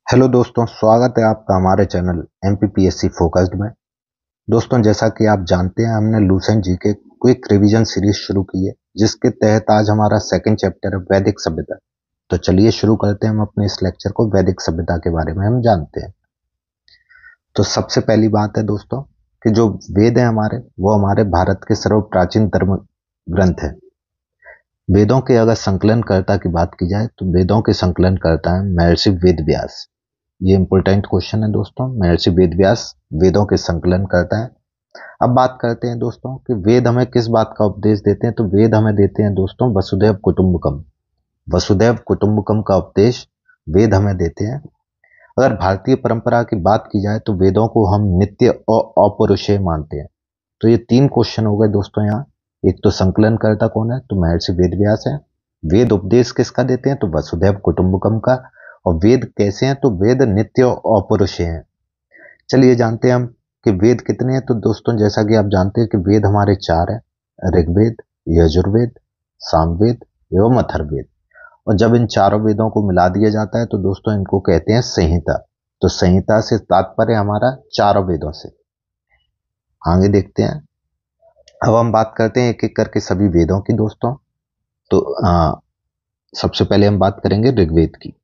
Hello दोस्तों, स्वागत है आपका हमारे चैनल एमपीपीएससी फोकस्ड में। दोस्तों, जैसा कि आप जानते हैं, हमने लूसेंट जी के क्विक रिवीजन सीरीज शुरू की है, जिसके तहत आज हमारा सेकंड चैप्टर है वैदिक सभ्यता। तो चलिए शुरू करते हैं हम अपने इस लेक्चर को। वैदिक सभ्यता के बारे में हम जानते हैं। तो सबसे पहली बात है दोस्तों कि जो वेद है हमारे, वो हमारे भारत के सर्व प्राचीन धर्म ग्रंथ है। वेदों के अगर संकलनकर्ता की बात की जाए तो वेदों के संकलनकर्ता है महर्षि वेद व्यास। ये इंपॉर्टेंट क्वेश्चन है दोस्तों। महर्षि वेद व्यास वेदों के संकलन करता है। अब बात करते हैं दोस्तों कि वेद हमें किस बात का उपदेश देते हैं। तो वेद हमें देते हैं दोस्तों वसुधैव कुटुंबकम। वसुधैव कुटुंबकम का उपदेश वेद हमें देते हैं। अगर भारतीय परंपरा की बात की जाए तो वेदों को हम नित्य और अपौरुषेय मानते हैं। तो ये तीन क्वेश्चन हो गए दोस्तों यहाँ। एक तो संकलन करता कौन है, तो महर्षि वेद व्यास है। वेद उपदेश किसका देते हैं, तो वसुधैव कुटुंबकम का। और वेद कैसे हैं, तो वेद नित्य और अपौरुषेय हैं। चलिए जानते हैं हम कि वेद कितने हैं। तो दोस्तों, जैसा कि आप जानते हैं कि वेद हमारे चार हैं: ऋग्वेद, यजुर्वेद, सामवेद एवं अथर्ववेद। और जब इन चारों वेदों को मिला दिया जाता है तो दोस्तों इनको कहते हैं संहिता। तो संहिता से तात्पर्य हमारा चारों वेदों से। आगे देखते हैं। अब हम बात करते हैं एक एक करके सभी वेदों की दोस्तों। तो सबसे पहले हम बात करेंगे ऋग्वेद की।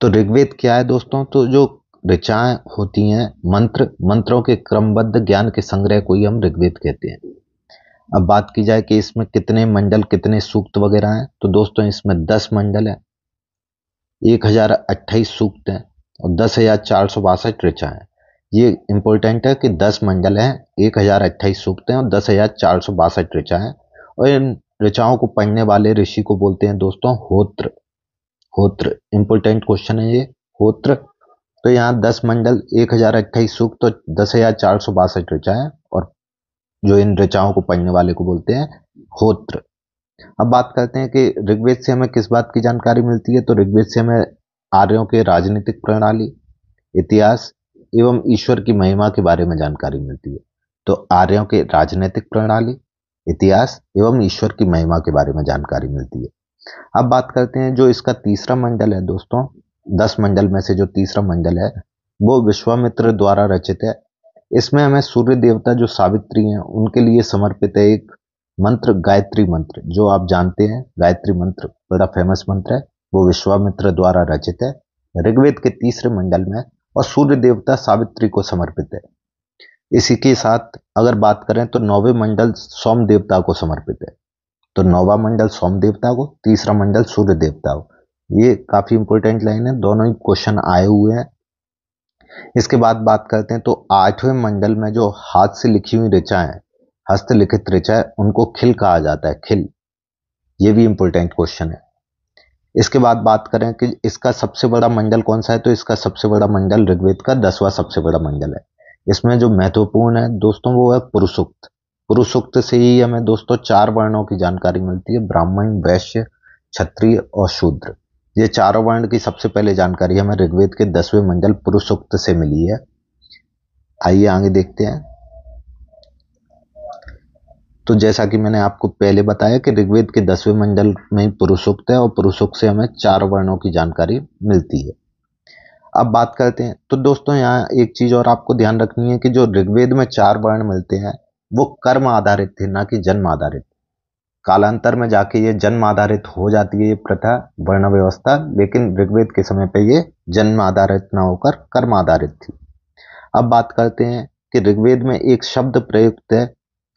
तो ऋग्वेद क्या है दोस्तों, तो जो ऋचाएं होती हैं, मंत्रों के क्रमबद्ध ज्ञान के संग्रह को ही हम ऋग्वेद कहते हैं। अब बात की जाए कि इसमें कितने मंडल, कितने सूक्त वगैरह हैं, तो दोस्तों इसमें 10 मंडल है, 1028 सूक्त हैं और 10,462 ऋचा हैं। ये इंपॉर्टेंट है कि 10 मंडल हैं, 1028 सूक्त हैं और 10,462 ऋचा हैं। और इन ऋचाओं को पढ़ने वाले ऋषि को बोलते हैं दोस्तों होत्र। होत्र इंपॉर्टेंट क्वेश्चन है ये, होत्र। तो यहाँ 10 मंडल, 1028 सूक्त तो 10,462 ऋचा है। और जो इन ऋचाओं को पढ़ने वाले को बोलते हैं होत्र। अब बात करते हैं कि ऋग्वेद से हमें किस बात की जानकारी मिलती है। तो ऋग्वेद से हमें आर्यों के राजनीतिक प्रणाली, इतिहास एवं ईश्वर की महिमा के बारे में जानकारी मिलती है। तो आर्यों के राजनीतिक प्रणाली, इतिहास एवं ईश्वर की महिमा के बारे में जानकारी मिलती है। अब बात करते हैं जो इसका तीसरा मंडल है दोस्तों, 10 मंडल में से जो तीसरा मंडल है वो विश्वामित्र द्वारा रचित है। इसमें हमें सूर्य देवता जो सावित्री हैं उनके लिए समर्पित है एक मंत्र, गायत्री मंत्र, जो आप जानते हैं गायत्री मंत्र बड़ा फेमस मंत्र है, वो विश्वामित्र द्वारा रचित है ऋग्वेद के तीसरे मंडल में और सूर्य देवता सावित्री को समर्पित है। इसी के साथ अगर बात करें तो नौवें मंडल सोम देवता को समर्पित है। तो नौवां मंडल सोम देवता को, तीसरा मंडल सूर्य देवता को। ये काफी इंपॉर्टेंट लाइन है, दोनों ही क्वेश्चन आए हुए हैं। इसके बाद बात करते हैं तो आठवें मंडल में जो हाथ से लिखी हुई ऋचाएं, हस्तलिखित ऋचाएं, उनको खिल कहा जाता है, खिल। ये भी इंपॉर्टेंट क्वेश्चन है। इसके बाद बात करें कि इसका सबसे बड़ा मंडल कौन सा है। तो इसका सबसे बड़ा मंडल ऋग्वेद का 10वां सबसे बड़ा मंडल है। इसमें जो महत्वपूर्ण है दोस्तों वो है पुरुषोक्त। पुरुषोक्त से ही हमें दोस्तों 4 वर्णों की जानकारी मिलती है: ब्राह्मण, वैश्य, क्षत्रिय और शूद्र। ये चारों वर्ण की सबसे पहले जानकारी हमें ऋग्वेद के 10वें मंडल पुरुषोक्त से मिली है। आइए आगे देखते हैं। तो जैसा कि मैंने आपको पहले बताया कि ऋग्वेद के 10वें मंडल में पुरुषोक्त है और पुरुषोक्त से हमें 4 वर्णों की जानकारी मिलती है। अब बात करते हैं तो दोस्तों यहाँ एक चीज और आपको ध्यान रखनी है कि जो ऋग्वेद में 4 वर्ण मिलते हैं वो कर्म आधारित थे, ना कि जन्म आधारित। कालांतर में जाके ये जन्म आधारित हो जाती है ये प्रथा, वर्ण व्यवस्था, लेकिन ऋग्वेद के समय पे ये जन्म आधारित ना होकर कर्म आधारित थी। अब बात करते हैं कि ऋग्वेद में एक शब्द प्रयुक्त है,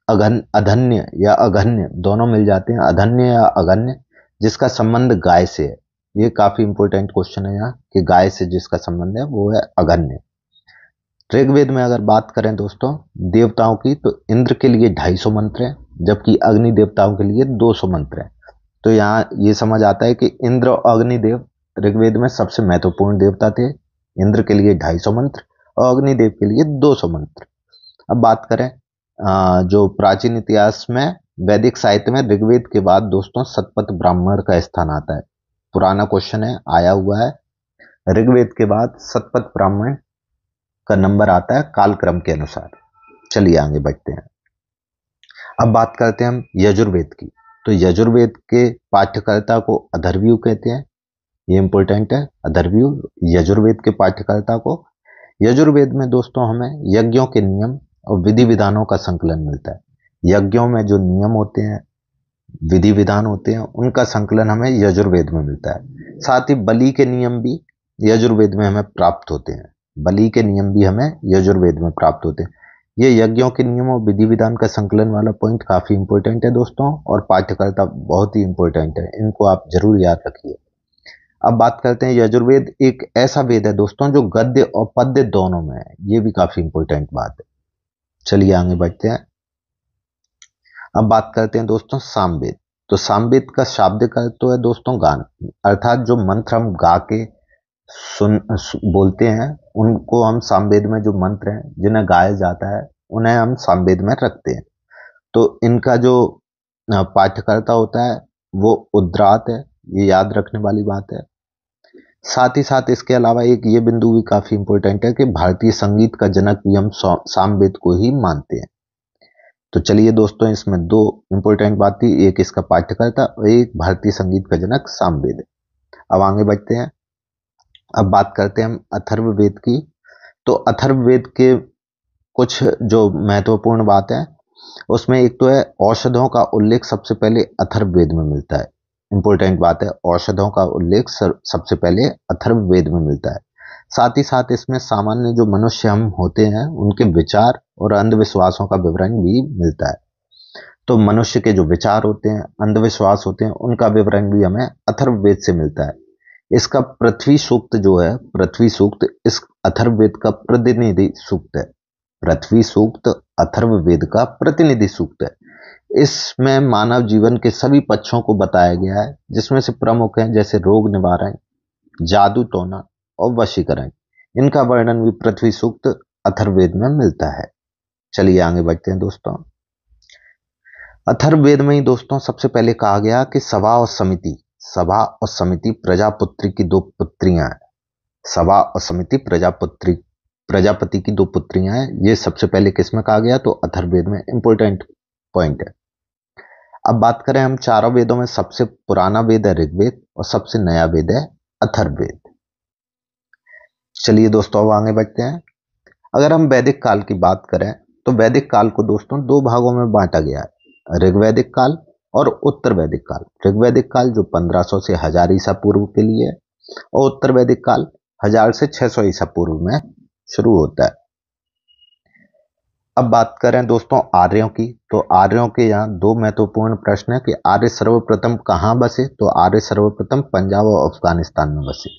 अधन्य या अघन्य, दोनों मिल जाते हैं, अधन्य या अघन्य, जिसका संबंध गाय से है। ये काफी इंपॉर्टेंट क्वेश्चन है यहाँ कि गाय से जिसका संबंध है वो है अघन्य। ऋग्वेद में अगर बात करें दोस्तों देवताओं की, तो इंद्र के लिए 250 मंत्र हैं, जबकि अग्नि देवताओं के लिए 200 मंत्र हैं। तो यहाँ ये समझ आता है कि इंद्र और अग्निदेव ऋग्वेद में सबसे महत्वपूर्ण देवता थे। इंद्र के लिए 250 मंत्र और अग्निदेव के लिए 200 मंत्र। अब बात करें जो प्राचीन इतिहास में वैदिक साहित्य में ऋग्वेद के बाद दोस्तों सतपथ ब्राह्मण का स्थान आता है। पुराना क्वेश्चन है, आया हुआ है। ऋग्वेद के बाद सतपथ ब्राह्मण का नंबर आता है कालक्रम के अनुसार। चलिए आगे बढ़ते हैं। अब बात करते हैं हम यजुर्वेद की। तो यजुर्वेद के पाठ्यकर्ता को अथर्वयु कहते हैं। ये इंपॉर्टेंट है। अथर्ववेद यजुर्वेद के पाठ्यकर्ता को। यजुर्वेद में दोस्तों हमें यज्ञों के नियम और विधि विधानों का संकलन मिलता है। यज्ञों में जो नियम होते हैं, विधि विधान होते हैं, उनका संकलन हमें यजुर्वेद में मिलता है। साथ ही बलि के नियम भी यजुर्वेद में हमें प्राप्त होते हैं। बलि के नियम भी हमें यजुर्वेद में प्राप्त होते हैं। ये यज्ञों के नियम और विधि विधान का संकलन वाला पॉइंट काफी इंपॉर्टेंट है दोस्तों, और पाठ्यकर्ता बहुत ही इंपॉर्टेंट है, इनको आप जरूर याद रखिए। अब बात करते हैं, यजुर्वेद एक ऐसा वेद है दोस्तों जो गद्य और पद्य दोनों में है। ये भी काफी इंपॉर्टेंट बात है। चलिए आगे बढ़ते हैं। अब बात करते हैं दोस्तों सामवेद। तो सामवेद का शाब्दिक अर्थ तो है दोस्तों गान, अर्थात जो मंत्र हम गा के बोलते हैं, उनको हम सामवेद में जो मंत्र हैं जिन्हें गाया जाता है उन्हें हम सामवेद में रखते हैं। तो इनका जो पाठ्यकर्ता होता है वो उद्रात है, ये याद रखने वाली बात है। साथ ही साथ इसके अलावा एक ये बिंदु भी काफी इंपॉर्टेंट है कि भारतीय संगीत का जनक भी हम सामवेद को ही मानते हैं। तो चलिए दोस्तों, इसमें दो इंपॉर्टेंट बात थी, एक इसका पाठ्यकर्ता और एक भारतीय संगीत का जनक सामवेद। अब आगे बढ़ते हैं। अब बात करते हैं हम अथर्ववेद की। तो अथर्ववेद के कुछ जो महत्वपूर्ण बात है, उसमें एक तो है औषधों का उल्लेख सबसे पहले अथर्ववेद में मिलता है। इंपॉर्टेंट बात है, औषधों का उल्लेख सबसे पहले अथर्ववेद में मिलता है। साथ ही साथ इसमें सामान्य जो मनुष्य हम होते हैं उनके विचार और अंधविश्वासों का विवरण भी मिलता है। तो मनुष्य के जो विचार होते हैं, अंधविश्वास होते हैं, उनका विवरण भी हमें अथर्ववेद से मिलता है। इसका पृथ्वी सूक्त जो है, पृथ्वी सूक्त इस अथर्ववेद का प्रतिनिधि सूक्त है। पृथ्वी सूक्त अथर्ववेद का प्रतिनिधि सूक्त है। इसमें मानव जीवन के सभी पक्षों को बताया गया है, जिसमें से प्रमुख हैं जैसे रोग निवारण, जादू टोना और वशीकरण। इनका वर्णन भी पृथ्वी सूक्त अथर्ववेद में मिलता है। चलिए आगे बढ़ते हैं दोस्तों। अथर्ववेद में ही दोस्तों सबसे पहले कहा गया कि सभा और समिति प्रजापुत्री की दो पुत्रियां हैं। सभा और समिति प्रजापति की दो पुत्रियां हैं। ये सबसे पहले किसमें कहा गया? तो अथर्ववेद में। इंपॉर्टेंट पॉइंट है। अब बात करें हम चारों वेदों में सबसे पुराना वेद है ऋग्वेद और सबसे नया वेद है अथर्ववेद। चलिए दोस्तों अब आगे बढ़ते हैं। अगर हम वैदिक काल की बात करें तो वैदिक काल को दोस्तों दो भागों में बांटा गया है, ऋग्वैदिक काल और उत्तर वैदिक काल। ऋग्वैदिक काल जो 1500 से 1000 ईसा पूर्व के लिए है, और उत्तर वैदिक काल 1000 से 600 ईसा पूर्व में शुरू होता है। अब बात करें दोस्तों आर्यों की, तो आर्यों के यहाँ दो महत्वपूर्ण प्रश्न है कि आर्य सर्वप्रथम कहाँ बसे? तो आर्य सर्वप्रथम पंजाब और अफगानिस्तान में बसे।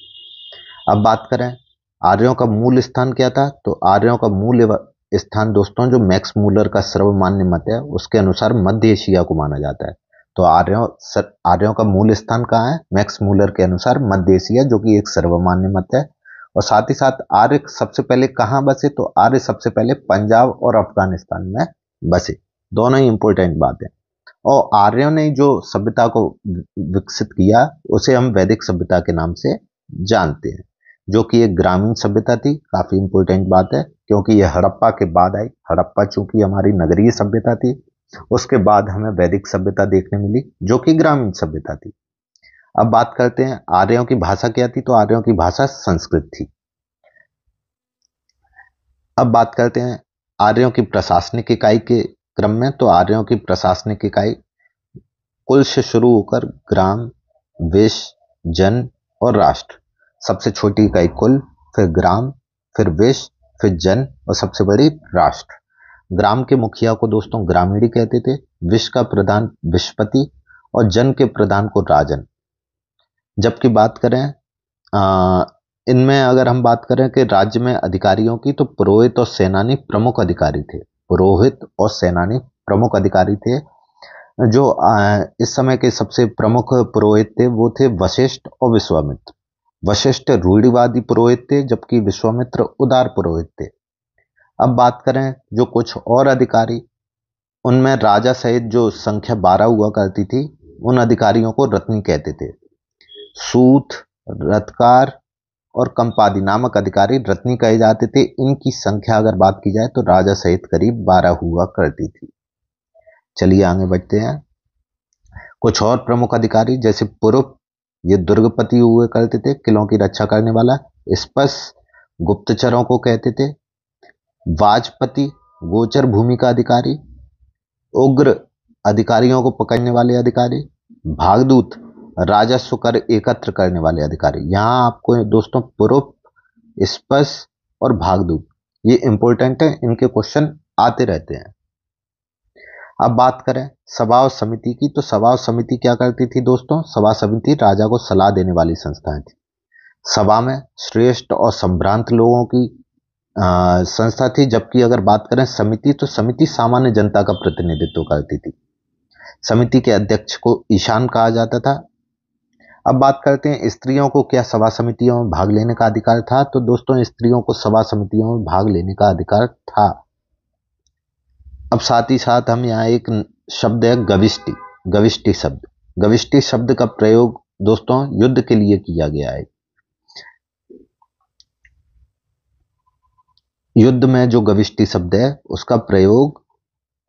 अब बात करें आर्यों का मूल स्थान क्या था? तो आर्यों का मूल स्थान दोस्तों जो मैक्स मूलर का सर्वमान्य मत है उसके अनुसार मध्य एशिया को माना जाता है। तो आर्यों का मूल स्थान कहाँ है? मैक्स मूलर के अनुसार मध्य एशिया, जो कि एक सर्वमान्य मत है। और साथ ही साथ आर्य सबसे पहले कहाँ बसे? तो आर्य सबसे पहले पंजाब और अफगानिस्तान में बसे। दोनों ही इंपॉर्टेंट बात है। और आर्यों ने जो सभ्यता को विकसित किया उसे हम वैदिक सभ्यता के नाम से जानते हैं, जो कि एक ग्रामीण सभ्यता थी। काफी इंपॉर्टेंट बात है क्योंकि यह हड़प्पा के बाद आई। हड़प्पा चूंकि हमारी नगरीय सभ्यता थी, उसके बाद हमें वैदिक सभ्यता देखने मिली जो कि ग्रामीण सभ्यता थी। अब बात करते हैं आर्यों की भाषा क्या थी? तो आर्यों की भाषा संस्कृत थी। अब बात करते हैं आर्यों की प्रशासनिक इकाई के क्रम में, तो आर्यों की प्रशासनिक इकाई कुल से शुरू होकर ग्राम, विश, जन और राष्ट्र। सबसे छोटी इकाई कुल, फिर ग्राम, फिर विश, फिर जन और सबसे बड़ी राष्ट्र। ग्राम के मुखिया को दोस्तों ग्रामीणी कहते थे, विश का प्रधान विशपति और जन के प्रधान को राजन। जबकि बात करें इनमें अगर हम बात करें कि राज्य में अधिकारियों की, तो पुरोहित और सेनानी प्रमुख अधिकारी थे। पुरोहित और सेनानी प्रमुख अधिकारी थे। जो इस समय के सबसे प्रमुख पुरोहित थे वो थे वशिष्ठ और विश्वामित्र। वशिष्ठ रूढ़िवादी पुरोहित थे जबकि विश्वामित्र उदार पुरोहित थे। अब बात करें जो कुछ और अधिकारी, उनमें राजा सहित जो संख्या 12 हुआ करती थी, उन अधिकारियों को रत्नी कहते थे। सूत, रथकार और कंपादी नामक अधिकारी रत्नी कहे जाते थे। इनकी संख्या अगर बात की जाए तो राजा सहित करीब 12 हुआ करती थी। चलिए आगे बढ़ते हैं। कुछ और प्रमुख अधिकारी जैसे पुरुष, ये दुर्गपति हुए करते थे, किलों की रक्षा करने वाला। स्पश गुप्तचरों को कहते थे। वाजपति गोचर भूमि का अधिकारी। उग्र अधिकारियों को पकड़ने वाले अधिकारी। भागदूत राजस्व कर एकत्र करने वाले अधिकारी। यहां आपको दोस्तों पूर्व, स्पश और भागदूत ये इंपॉर्टेंट है, इनके क्वेश्चन आते रहते हैं। अब बात करें सभा और समिति की, तो सभा और समिति क्या करती थी दोस्तों? सभा समिति राजा को सलाह देने वाली संस्थाएं थी। सभा में श्रेष्ठ और संभ्रांत लोगों की संस्था थी, जबकि अगर बात करें समिति, तो समिति सामान्य जनता का प्रतिनिधित्व करती थी। समिति के अध्यक्ष को ईशान कहा जाता था। अब बात करते हैं स्त्रियों को क्या सभा समितियों में भाग लेने का अधिकार था? तो दोस्तों स्त्रियों को सभा समितियों में भाग लेने का अधिकार था। अब साथ ही साथ हम यहाँ एक शब्द है गविष्टि, गविष्टि शब्द। गविष्टि शब्द का प्रयोग दोस्तों युद्ध के लिए किया गया है। युद्ध में जो गविष्टि शब्द है उसका प्रयोग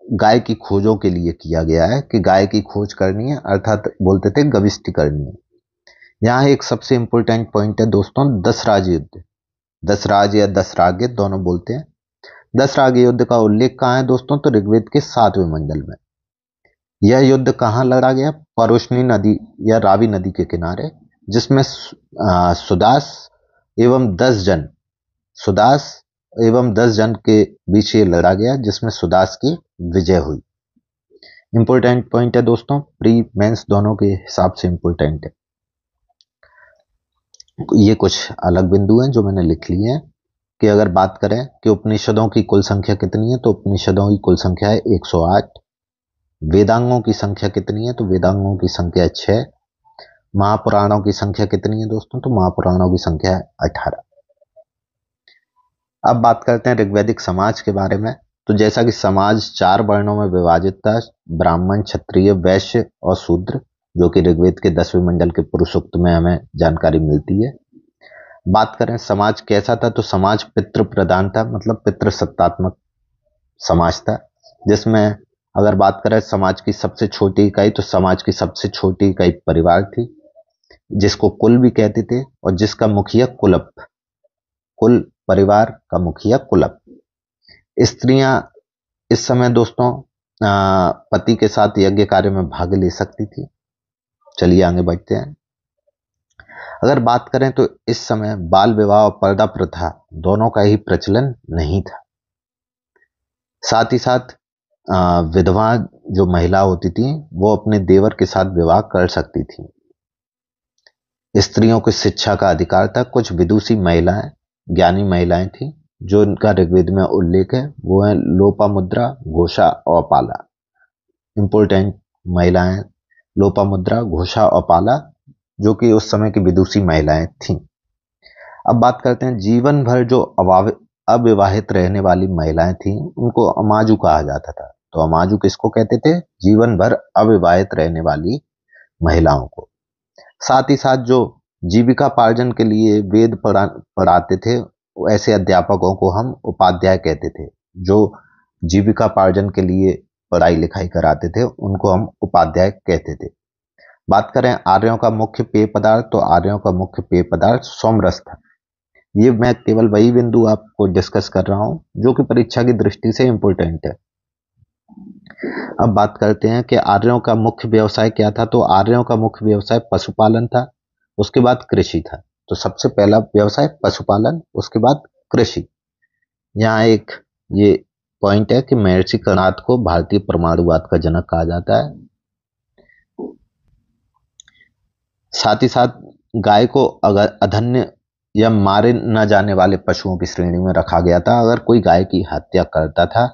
गाय की खोजों के लिए किया गया है, कि गाय की खोज करनी है, अर्थात बोलते थे गविष्टि करनी है। यहाँ एक सबसे इंपॉर्टेंट पॉइंट है दोस्तों, दशराज युद्ध। दशराज या दशराग्य दोनों बोलते हैं। दशराग्य युद्ध का उल्लेख कहाँ है दोस्तों? तो ऋग्वेद के 7वें मंडल में। यह युद्ध कहाँ लड़ा गया? परुष्णी नदी या रावी नदी के किनारे, जिसमें सुदास एवं 10 जन, सुदास एवं 10 जन के बीच ये लड़ा गया, जिसमें सुदास की विजय हुई। इंपॉर्टेंट पॉइंट है दोस्तों, प्री मेंस दोनों के हिसाब से इंपॉर्टेंट है। ये कुछ अलग बिंदु हैं जो मैंने लिख लिए हैं। कि अगर बात करें कि उपनिषदों की कुल संख्या कितनी है, तो उपनिषदों की कुल संख्या है 108। वेदांगों की संख्या कितनी है? तो वेदांगों की संख्या 6। महापुराणों की संख्या कितनी है दोस्तों? तो महापुराणों की संख्या है 18। अब बात करते हैं ऋग्वैदिक समाज के बारे में। तो जैसा कि समाज 4 वर्णों में विभाजित था, ब्राह्मण, क्षत्रिय, वैश्य और शूद्र, जो कि ऋग्वेद के 10वें मंडल के पुरुष सूक्त में हमें जानकारी मिलती है। बात करें समाज कैसा था, तो समाज पितृ प्रधान था, मतलब पितृ सत्तात्मक समाज था। जिसमें अगर बात करें समाज की सबसे छोटी इकाई, तो समाज की सबसे छोटी इकाई परिवार थी, जिसको कुल भी कहते थे, और जिसका मुखिया कुलप, कुल परिवार का मुखिया कुलप। स्त्रियां इस समय दोस्तों पति के साथ यज्ञ कार्य में भाग ले सकती थी। चलिए आगे बढ़ते हैं। अगर बात करें तो इस समय बाल विवाह और पर्दा प्रथा दोनों का ही प्रचलन नहीं था। साथ ही साथ विधवा जो महिला होती थी वो अपने देवर के साथ विवाह कर सकती थी। स्त्रियों को शिक्षा का अधिकार था। कुछ विदुषी महिलाएं, ज्ञानी महिलाएं थी, जो इनका ऋग्वेद में उल्लेख है, वो है लोपामुद्रा, घोषा और पाला। इंपोर्टेंट महिलाएं लोपामुद्रा, घोषा और पाला, जो कि उस समय की विदुषी महिलाएं थीं। अब बात करते हैं जीवन भर जो अविवाहित रहने वाली महिलाएं थीं, उनको अमाजु कहा जाता था। तो अमाजु किसको कहते थे? जीवन भर अविवाहित रहने वाली महिलाओं को। साथ ही साथ जो जीविकापार्जन के लिए वेद पढ़ाते थे, ऐसे अध्यापकों को हम उपाध्याय कहते थे। जो जीविकापार्जन के लिए पढ़ाई लिखाई कराते थे उनको हम उपाध्याय कहते थे। बात करें आर्यों का मुख्य पेय पदार्थ, तो आर्यों का मुख्य पेय पदार्थ सोमरस था। ये मैं केवल वही बिंदु आपको डिस्कस कर रहा हूं जो कि परीक्षा की दृष्टि से इंपॉर्टेंट है। अब बात करते हैं कि आर्यों का मुख्य व्यवसाय क्या था। तो आर्यों का मुख्य व्यवसाय पशुपालन था, उसके बाद कृषि था। तो सबसे पहला व्यवसाय पशुपालन, उसके बाद कृषि। यहाँ एक ये पॉइंट है कि महर्षि कर्णाद को भारतीय परमाणुवाद का जनक कहा जाता है। साथ ही साथ गाय को अगर अधन्य या मारे न जाने वाले पशुओं की श्रेणी में रखा गया था। अगर कोई गाय की हत्या करता था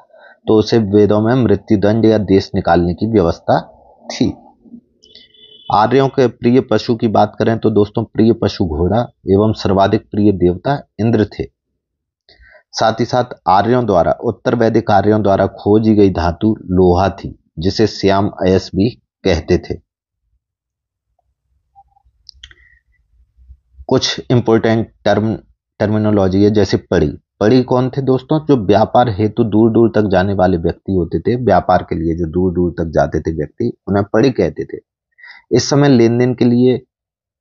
तो उसे वेदों में मृत्युदंड या देश निकालने की व्यवस्था थी। आर्यों के प्रिय पशु की बात करें तो दोस्तों प्रिय पशु घोड़ा एवं सर्वाधिक प्रिय देवता इंद्र थे। साथ ही साथ आर्यों द्वारा, उत्तर वैदिक आर्यों द्वारा खोजी गई धातु लोहा थी, जिसे श्याम अयस भी कहते थे। कुछ इंपॉर्टेंट टर्मिनोलॉजी है, जैसे पड़ी। पड़ी कौन थे दोस्तों? जो व्यापार हेतु दूर दूर तक जाने वाले व्यक्ति होते थे। व्यापार के लिए जो दूर दूर तक जाते थे व्यक्ति, उन्हें पड़ी कहते थे। इस समय लेन देन के लिए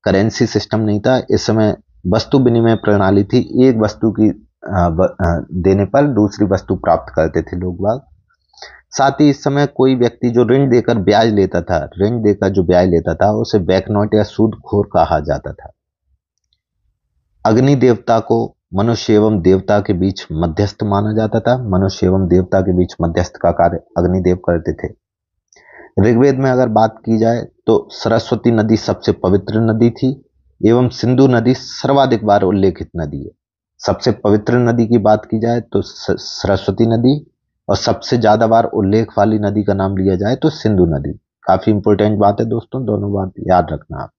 करेंसी सिस्टम नहीं था। इस समय वस्तु विनिमय प्रणाली थी। एक वस्तु की देने पर दूसरी वस्तु प्राप्त करते थे लोग बाग। साथ ही इस समय कोई व्यक्ति जो ऋण देकर ब्याज लेता था, ऋण देकर जो ब्याज लेता था, उसे बैंकनोट या सूदखोर कहा जाता था। अग्नि देवता को मनुष्य एवं देवता के बीच मध्यस्थ माना जाता था। मनुष्य एवं देवता के बीच मध्यस्थ का कार्य अग्निदेव करते थे। ऋग्वेद में अगर बात की जाए तो सरस्वती नदी सबसे पवित्र नदी थी एवं सिंधु नदी सर्वाधिक बार उल्लेखित नदी है। सबसे पवित्र नदी की बात की जाए तो सरस्वती नदी, और सबसे ज्यादा बार उल्लेख वाली नदी का नाम लिया जाए तो सिंधु नदी। काफी इंपॉर्टेंट बात है दोस्तों, दोनों बात याद रखना आप।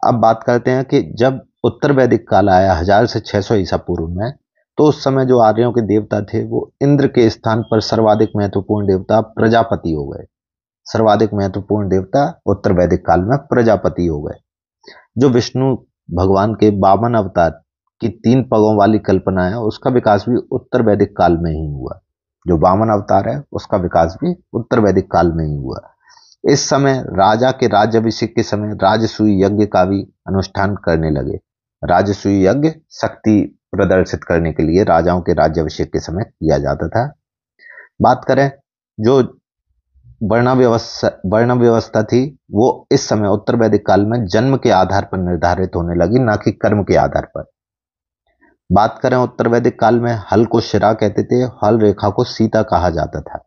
अब बात करते हैं कि जब उत्तर वैदिक काल आया 1000 से 600 ईसा पूर्व में, तो उस समय जो आर्यों के देवता थे वो इंद्र के स्थान पर सर्वाधिक महत्वपूर्ण देवता प्रजापति हो गए। सर्वाधिक महत्वपूर्ण देवता उत्तर वैदिक काल में प्रजापति हो गए। जो विष्णु भगवान के 52 अवतार की 3 पगों वाली कल्पना है, उसका विकास भी उत्तर वैदिक काल में ही हुआ। जो 52 अवतार है उसका विकास भी उत्तर वैदिक काल में ही हुआ। इस समय राजा के राज्याभिषेक के समय राजसूय यज्ञ का भी अनुष्ठान करने लगे। राजसूय यज्ञ शक्ति प्रदर्शित करने के लिए राजाओं के राज्याभिषेक के समय किया जाता था। बात करें जो वर्ण व्यवस्था थी, वो इस समय उत्तर वैदिक काल में जन्म के आधार पर निर्धारित होने लगी, ना कि कर्म के आधार पर। बात करें उत्तर वैदिक काल में हल को शिरा कहते थे, हल रेखा को सीता कहा जाता था।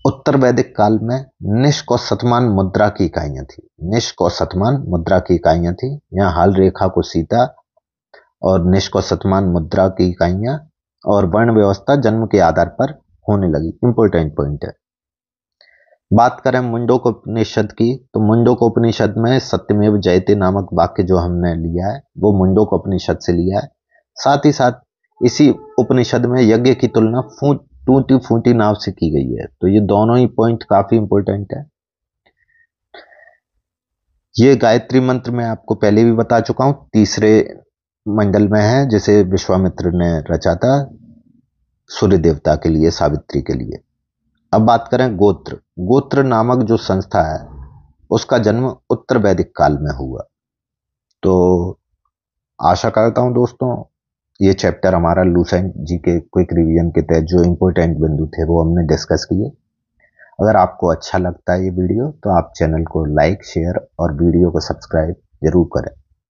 उत्तर वैदिक काल में निष्क और शतमान मुद्रा की इकाइयां थी। निष्क और शतमान मुद्रा की इकाइयां थी। यहाँ हल रेखा को सीता और निष्क और शतमान मुद्रा की इकाइयां, और वर्ण व्यवस्था जन्म के आधार पर होने लगी। इंपॉर्टेंट पॉइंट है। बात करें मुंडकोपनिषद की, तो मुंडकोपनिषद में सत्यमेव जयते नामक वाक्य जो हमने लिया है वो मुंडकोपनिषद से लिया है। साथ ही साथ इसी उपनिषद में यज्ञ की तुलना टूटी फूटी नाव से की गई है। तो ये दोनों ही पॉइंट काफी इंपॉर्टेंट है। ये गायत्री मंत्र मैं आपको पहले भी बता चुका हूं, तीसरे मंडल में है, जिसे विश्वामित्र ने रचा था सूर्य देवता के लिए, सावित्री के लिए। अब बात करें गोत्र। गोत्र नामक जो संस्था है उसका जन्म उत्तर वैदिक काल में हुआ। तो आशा करता हूं दोस्तों ये चैप्टर हमारा लूसेंट जी के क्विक रिवीजन के तहत जो इंपॉर्टेंट बिंदु थे वो हमने डिस्कस किए। अगर आपको अच्छा लगता है ये वीडियो तो आप चैनल को लाइक, शेयर और वीडियो को सब्सक्राइब जरूर करें।